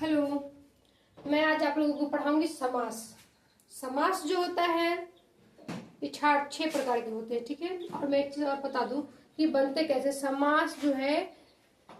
Hello, मैं आज आप लोगों को पढ़ाऊंगी समास। समास जो होता है ये छह प्रकार के होते हैं, ठीक है। और मैं एक चीज और बता दूं कि बनते कैसे। समास जो है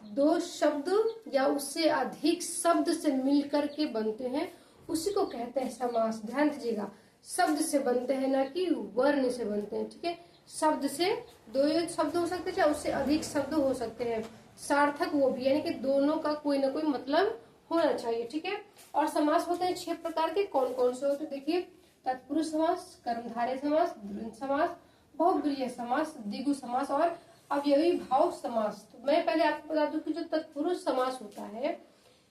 दो शब्द या उससे अधिक शब्द से मिलकर के बनते हैं, उसी को कहते हैं समास। ध्यान दीजिएगा, शब्द से बनते हैं ना कि वर्ण से बनते हैं, ठीक है। शब्द से दो शब्द हो सकते हैं, चाहे उससे अधिक शब्द हो सकते हैं, सार्थक वो भी, यानी कि दोनों का कोई ना कोई मतलब होना चाहिए, ठीक है। और समास होते हैं 6 प्रकार के। कौन कौन से होते हैं देखिए। तत्पुरुष समास, कर्मधारय समास, द्वंद्व समास, बहुब्रीहि समास, द्विगु समास और अवयवी भाव समास। तो मैं पहले आपको बता दूं कि जो तत्पुरुष समास होता है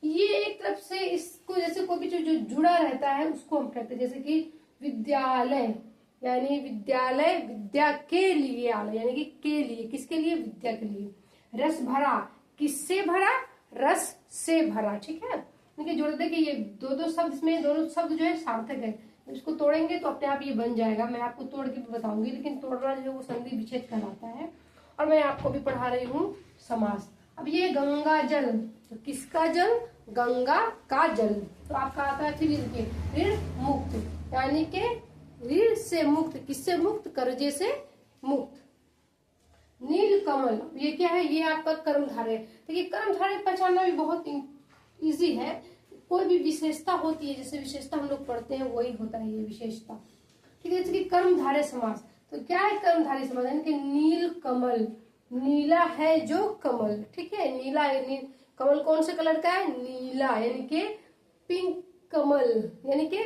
ये एक तरफ से इसको जैसे कोई भी जो जुड़ा रहता है उसको हम कहते हैं, जैसे कि विद्यालय यानी विद्यालय, विद्या के लिए आलय यानी कि के लिए, किसके लिए, विद्या के लिए। रस भरा, किससे भरा, रस से भरा, ठीक है। देखिए जोड़ दे कि ये दो शब्द, इसमें दोनों शब्द जो है सार्थक है। इसको तोड़ेंगे तो अपने आप ये बन जाएगा। मैं आपको तोड़ के भी बताऊंगी, लेकिन तोड़ना जो है वो संधि विच्छेद कहलाता है। और मैं आपको भी पढ़ा रही हूँ समास। अब ये गंगा जल, तो किसका जल, गंगा का जल। तो आपका आता है, फिर देखिए ऋण मुक्त यानी के ऋण से मुक्त, किससे मुक्त, कर्जे से मुक्त। नील कमल, ये क्या है, ये आपका कर्मधारय। देखिए कर्मधारय पहचानना भी बहुत इजी है। कोई भी विशेषता होती है, जैसे विशेषता हम लोग पढ़ते हैं वही होता है ये विशेषता, ठीक है। जैसे कि कर्मधारय समास, तो क्या है कर्मधारय समास, यानी कि नील कमल, नीला है जो कमल, ठीक है। नीला कमल कौन से कलर का है, नीला, यानी कि पिंक कमल, यानी कि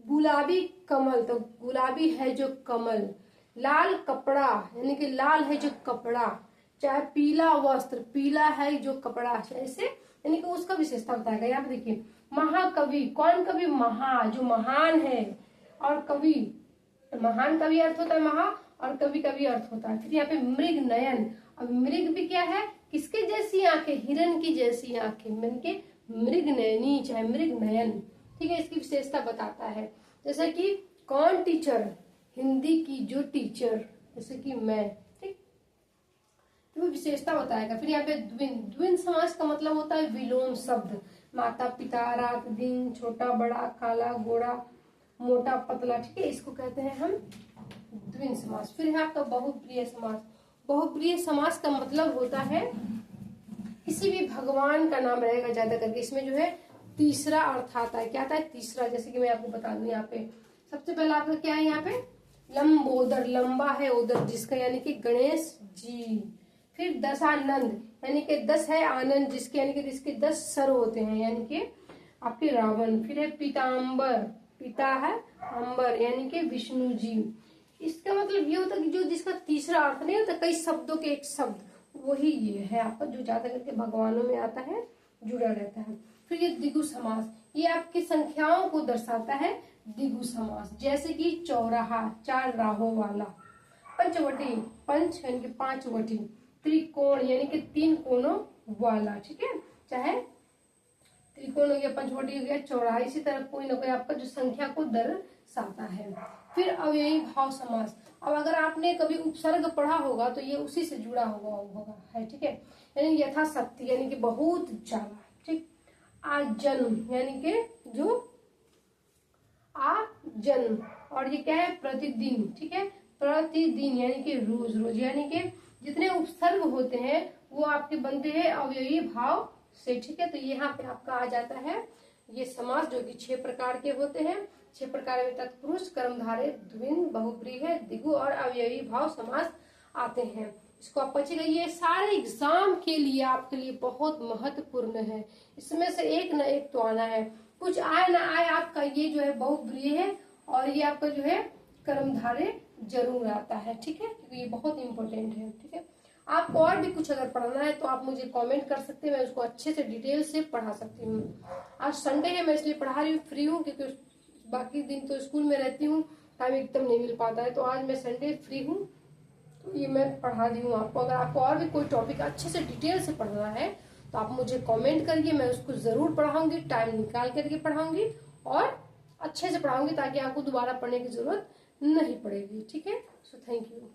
गुलाबी कमल, तो गुलाबी है जो कमल। लाल कपड़ा, यानी कि लाल है जो कपड़ा। चाहे पीला वस्त्र, पीला है जो कपड़ा, ऐसे यानी कि उसका विशेषता बताएगा। यहाँ पे देखिए महाकवि, कौन कवि, महा, जो महान है। और कवि, महान का भी अर्थ होता है महा, और कवि का भी अर्थ होता है। फिर यहाँ पे मृग नयन, अब मृग भी क्या है, किसके जैसी आंखें, हिरण की जैसी आंखें, यानी कि मृग नयनी, चाहे मृग नयन, ठीक है। इसकी विशेषता बताता है। जैसे कि कौन टीचर, हिंदी की जो टीचर, जैसे कि मैं, ठीक, तो विशेषता बताएगा। फिर यहाँ पे द्विंद, द्विंद समास का मतलब होता है विलोम शब्द। माता पिता, रात दिन, छोटा बड़ा, काला गोरा, मोटा पतला, ठीक है, इसको कहते हैं हम द्विंद समास। फिर है आपका बहुप्रिय समास। बहुप्रिय समास का मतलब होता है किसी भी भगवान का नाम रहेगा ज्यादा करके, इसमें जो है तीसरा अर्थ आता है। क्या आता है, तीसरा। जैसे कि मैं आपको बता दूं, यहाँ पे सबसे पहला आपका क्या है, यहाँ पे लंबोदर, लंबा है उदर जिसका, यानी कि गणेश जी। फिर दशानंद, यानी कि 10 है आनंद जिसके, यानी कि जिसके 10 सर होते हैं, यानी कि आपके रावण। फिर है पीताम्बर, पिता है अंबर, यानी कि विष्णु जी। इसका मतलब ये होता है कि जो जिसका तीसरा अर्थ नहीं होता, कई शब्दों के एक शब्द, वही ये है आपका, जो ज्यादा करके भगवानों में आता है, जुड़ा रहता है। फिर ये द्विगु समास, ये आपकी संख्याओं को दर्शाता है, द्विगु समास। जैसे कि चौराहा, 4 राहों वाला। पंचवटी, पंच यानी कि 5 वटी। त्रिकोण यानी कि 3 कोणों वाला, ठीक है। चाहे त्रिकोण हो गया, पंचवटी हो गया, चौराहा, इसी तरह कोई ना कोई आपका जो संख्या को दर्शाता है। फिर अव्ययी भाव समास। अब अगर आपने कभी उपसर्ग पढ़ा होगा तो ये उसी से जुड़ा होगा है, ठीक है। यानी यथाशक्ति, यानी कि बहुत ज्यादा, ठीक। आजन्म, यानी कि जो जन्म। और ये क्या है, प्रतिदिन, ठीक है। प्रतिदिन यानी कि रोज रोज, यानी कि जितने उपसर्ग होते हैं वो आपके बनते हैं अव्ययी भाव से, ठीक है। तो यहाँ पे आपका आ जाता है ये समास, जो कि 6 प्रकार के होते हैं। 6 प्रकार में तत्पुरुष, कर्मधारय, द्विंद, बहुब्रीहि, द्विगु और अव्ययी भाव समास आते हैं। इसको आप पढ़िएगा, ये सारे एग्जाम के लिए आपके लिए बहुत महत्वपूर्ण है। इसमें से एक न एक तो आना है, कुछ आए ना आए आपका ये जो है बहुब्रीहि है, और ये आपका जो है कर्मधारय जरूर आता है, ठीक है, क्योंकि ये बहुत इंपॉर्टेंट है, ठीक है। आपको और भी कुछ अगर पढ़ना है तो आप मुझे कमेंट कर सकते हैं, मैं उसको अच्छे से डिटेल से पढ़ा सकती हूँ। आज संडे है, मैं इसलिए पढ़ा रही हूँ, फ्री हूँ, क्योंकि बाकी दिन तो स्कूल में रहती हूँ, टाइम एकदम नहीं मिल पाता है। तो आज मैं संडे फ्री हूँ, तो ये मैं पढ़ा रही हूँ आपको। अगर आपको और भी कोई टॉपिक अच्छे से डिटेल से पढ़ना है तो आप मुझे कमेंट करिए, मैं उसको जरूर पढ़ाऊंगी, टाइम निकाल करके पढ़ाऊंगी और अच्छे से पढ़ाऊंगी, ताकि आपको दोबारा पढ़ने की जरूरत नहीं पड़ेगी, ठीक है। So thank you.